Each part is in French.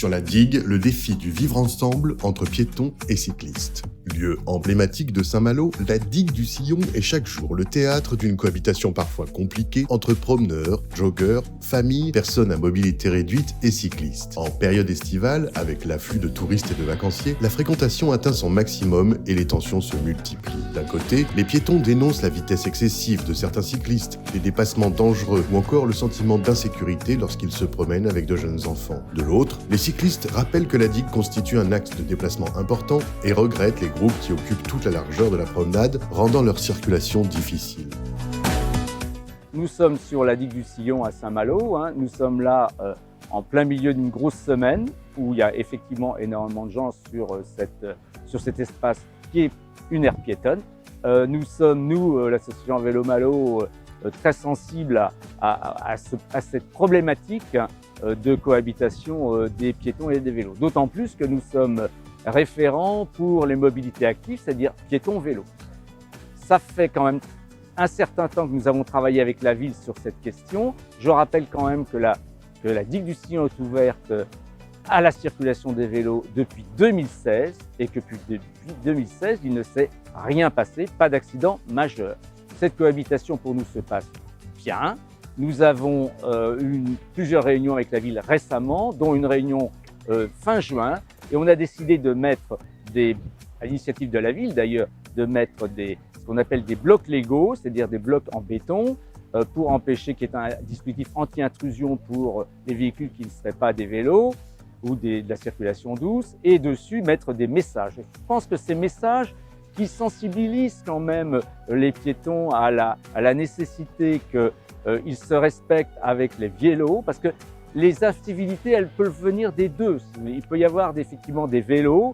Sur la digue, le défi du vivre ensemble entre piétons et cyclistes. Lieu emblématique de Saint-Malo, la digue du Sillon est chaque jour le théâtre d'une cohabitation parfois compliquée entre promeneurs, joggeurs, familles, personnes à mobilité réduite et cyclistes. En période estivale, avec l'afflux de touristes et de vacanciers, la fréquentation atteint son maximum et les tensions se multiplient. D'un côté, les piétons dénoncent la vitesse excessive de certains cyclistes, les dépassements dangereux ou encore le sentiment d'insécurité lorsqu'ils se promènent avec de jeunes enfants. De l'autre, les cyclistes rappellent que la digue constitue un axe de déplacement important et regrettent les groupes qui occupent toute la largeur de la promenade, rendant leur circulation difficile. Nous sommes sur la digue du Sillon à Saint-Malo. Nous sommes là en plein milieu d'une grosse semaine où il y a effectivement énormément de gens sur cet espace qui est une aire piétonne. Nous sommes, l'association Vélo Malo, très sensibles à cette problématique de cohabitation des piétons et des vélos. D'autant plus que nous sommes référents pour les mobilités actives, c'est-à-dire piétons-vélos. Ça fait quand même un certain temps que nous avons travaillé avec la ville sur cette question. Je rappelle quand même que la digue du Sillon est ouverte à la circulation des vélos depuis 2016 et que depuis 2016, il ne s'est rien passé, pas d'accident majeur. Cette cohabitation pour nous se passe bien. Nous avons eu plusieurs réunions avec la ville récemment, dont une réunion fin juin, et on a décidé de mettre à l'initiative de la ville d'ailleurs, de mettre ce qu'on appelle des blocs légaux, c'est-à-dire des blocs en béton, pour empêcher qu'il y ait un dispositif anti-intrusion pour les véhicules qui ne seraient pas des vélos ou de la circulation douce, et dessus mettre des messages. Je pense que ces messages qui sensibilisent quand même les piétons à la nécessité qu'ils se respectent avec les vélos, parce que les incivilités, elles peuvent venir des deux. Il peut y avoir effectivement des vélos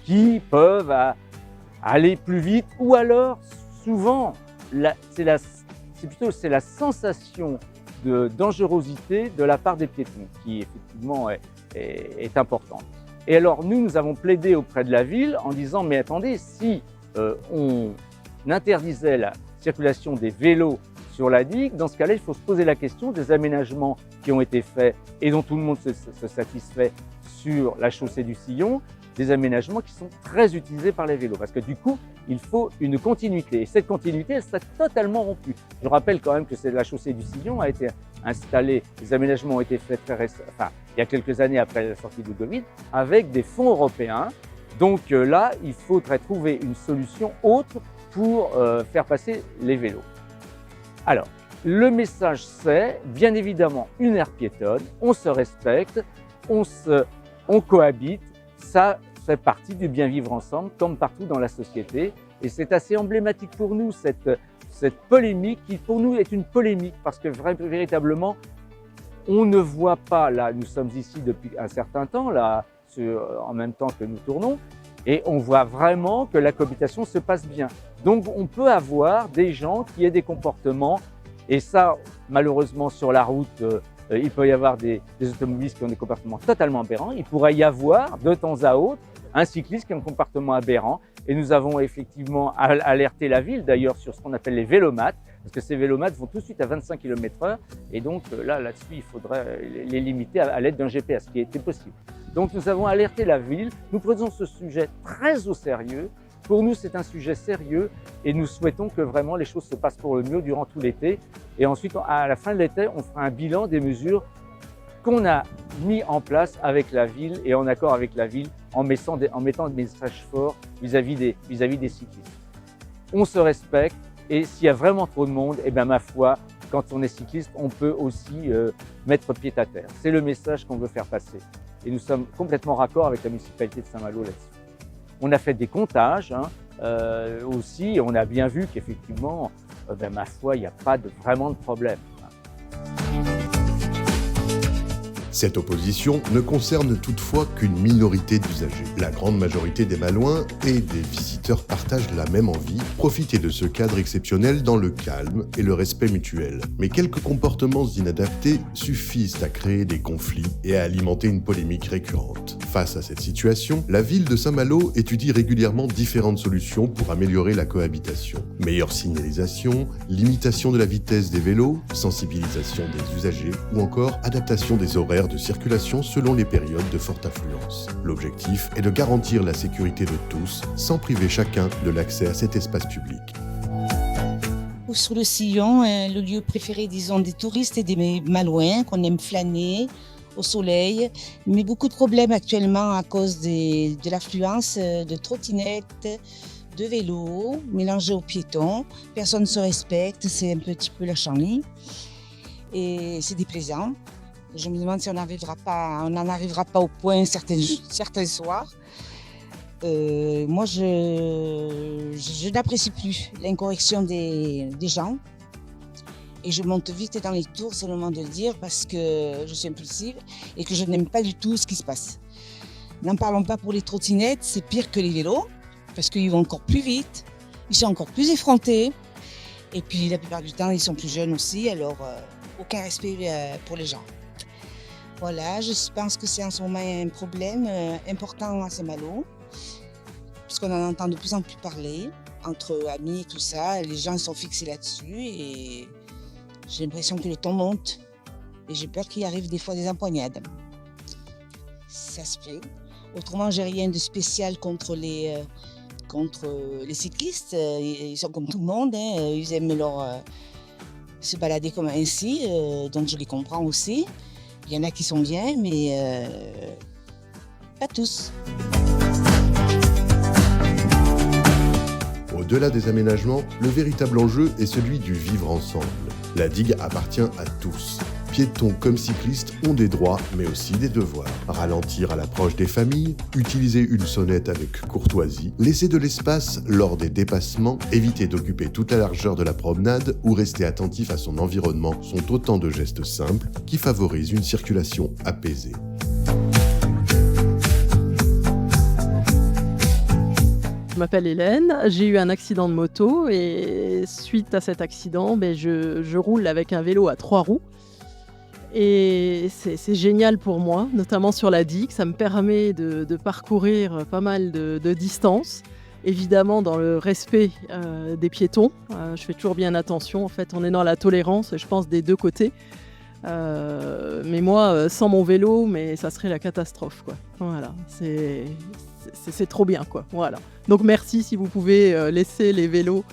qui peuvent aller plus vite, ou alors souvent c'est la sensation de dangerosité de la part des piétons qui effectivement est importante. Et alors nous avons plaidé auprès de la ville en disant mais attendez, si on interdisait la circulation des vélos sur la digue, dans ce cas-là, il faut se poser la question des aménagements qui ont été faits et dont tout le monde se satisfait sur la chaussée du Sillon, des aménagements qui sont très utilisés par les vélos. Parce que du coup, il faut une continuité. Et cette continuité, elle serait totalement rompue. Je rappelle quand même que la chaussée du Sillon a été installée, les aménagements ont été faits il y a quelques années après la sortie du Covid, avec des fonds européens. Donc là, il faudrait trouver une solution autre pour faire passer les vélos. Alors, le message c'est, bien évidemment, une aire piétonne, on se respecte, on cohabite, ça fait partie du bien vivre ensemble, comme partout dans la société. Et c'est assez emblématique pour nous, cette polémique, qui pour nous est une polémique, parce que véritablement, on ne voit pas, là, nous sommes ici depuis un certain temps, là, en même temps que nous tournons, et on voit vraiment que la cohabitation se passe bien. Donc on peut avoir des gens qui aient des comportements, et ça malheureusement sur la route, il peut y avoir des automobilistes qui ont des comportements totalement aberrants. Il pourrait y avoir de temps à autre un cycliste qui a un comportement aberrant, et nous avons effectivement alerté la ville d'ailleurs sur ce qu'on appelle les vélomates, parce que ces vélomates vont tout de suite à 25 km/h, et donc là-dessus il faudrait les limiter à l'aide d'un GPS, ce qui était possible. Donc nous avons alerté la ville, nous prenons ce sujet très au sérieux. Pour nous, c'est un sujet sérieux et nous souhaitons que vraiment les choses se passent pour le mieux durant tout l'été. Et ensuite, à la fin de l'été, on fera un bilan des mesures qu'on a mis en place avec la ville et en accord avec la ville en mettant des messages forts vis-à-vis des cyclistes. On se respecte et s'il y a vraiment trop de monde, eh bien, ma foi, quand on est cycliste, on peut aussi mettre pied à terre. C'est le message qu'on veut faire passer. Et nous sommes complètement raccord avec la municipalité de Saint-Malo là-dessus. On a fait des comptages aussi, et on a bien vu qu'effectivement, ma foi, il n'y a pas vraiment de problème. Cette opposition ne concerne toutefois qu'une minorité d'usagers. La grande majorité des Malouins et des visiteurs partagent la même envie, profiter de ce cadre exceptionnel dans le calme et le respect mutuel. Mais quelques comportements inadaptés suffisent à créer des conflits et à alimenter une polémique récurrente. Face à cette situation, la ville de Saint-Malo étudie régulièrement différentes solutions pour améliorer la cohabitation. Meilleure signalisation, limitation de la vitesse des vélos, sensibilisation des usagers ou encore adaptation des horaires de circulation selon les périodes de forte affluence. L'objectif est de garantir la sécurité de tous sans priver chacun de l'accès à cet espace public. Sous le Sillon, le lieu préféré, disons, des touristes et des Malouins, qu'on aime flâner au soleil. Mais beaucoup de problèmes actuellement à cause de l'affluence de trottinettes, de vélos, mélangés aux piétons. Personne ne se respecte, c'est un petit peu la chanlie. Et c'est déplaisant. Je me demande si on n'en arrivera pas au point certains soirs. Moi, je n'apprécie plus l'incorrection des gens et je monte vite dans les tours, c'est le moment de le dire, parce que je suis impulsive et que je n'aime pas du tout ce qui se passe. N'en parlons pas pour les trottinettes, c'est pire que les vélos parce qu'ils vont encore plus vite, ils sont encore plus effrontés et puis la plupart du temps, ils sont plus jeunes aussi, alors aucun respect pour les gens. Voilà, je pense que c'est en ce moment un problème important à Saint-Malo. Puisqu'on en entend de plus en plus parler, entre amis et tout ça, les gens sont fixés là-dessus et j'ai l'impression que le ton monte et j'ai peur qu'il arrive des fois des empoignades. Ça se fait. Autrement, j'ai rien de spécial contre les cyclistes. Ils sont comme tout le monde, hein. Ils aiment se balader comme ainsi, donc je les comprends aussi. Il y en a qui sont bien, mais pas tous. Au-delà des aménagements, le véritable enjeu est celui du vivre ensemble. La digue appartient à tous. Piétons comme cyclistes ont des droits, mais aussi des devoirs. Ralentir à l'approche des familles, utiliser une sonnette avec courtoisie, laisser de l'espace lors des dépassements, éviter d'occuper toute la largeur de la promenade ou rester attentif à son environnement sont autant de gestes simples qui favorisent une circulation apaisée. Je m'appelle Hélène, j'ai eu un accident de moto et suite à cet accident, je roule avec un vélo à 3 roues. Et c'est génial pour moi, notamment sur la digue. Ça me permet de parcourir pas mal de distance, évidemment dans le respect des piétons. Je fais toujours bien attention, en fait on est dans la tolérance, je pense, des deux côtés. Mais moi, sans mon vélo, ça serait la catastrophe, quoi. Voilà, c'est trop bien, quoi. Voilà. Donc merci si vous pouvez laisser les vélos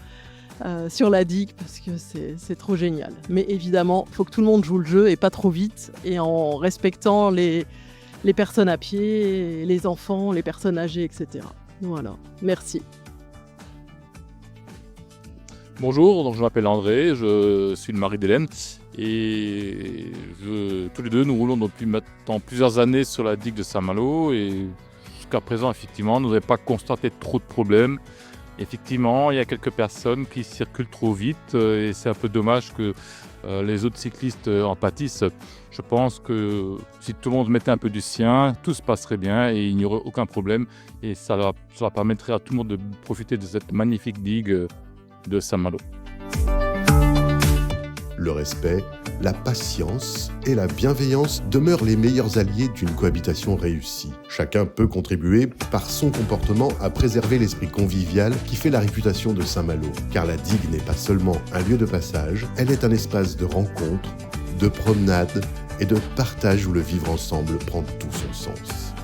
sur la digue parce que c'est trop génial. Mais évidemment, il faut que tout le monde joue le jeu et pas trop vite et en respectant les personnes à pied, les enfants, les personnes âgées, etc. Voilà, merci. Bonjour, donc je m'appelle André, je suis le mari d'Hélène et tous les deux nous roulons depuis maintenant plusieurs années sur la digue de Saint-Malo et jusqu'à présent effectivement nous n'avons pas constaté trop de problèmes. Effectivement, il y a quelques personnes qui circulent trop vite et c'est un peu dommage que les autres cyclistes en pâtissent. Je pense que si tout le monde mettait un peu du sien, tout se passerait bien et il n'y aurait aucun problème et ça permettrait à tout le monde de profiter de cette magnifique digue de Saint-Malo. Le respect, la patience et la bienveillance demeurent les meilleurs alliés d'une cohabitation réussie. Chacun peut contribuer par son comportement à préserver l'esprit convivial qui fait la réputation de Saint-Malo. Car la digue n'est pas seulement un lieu de passage, elle est un espace de rencontre, de promenade et de partage où le vivre ensemble prend tout son sens.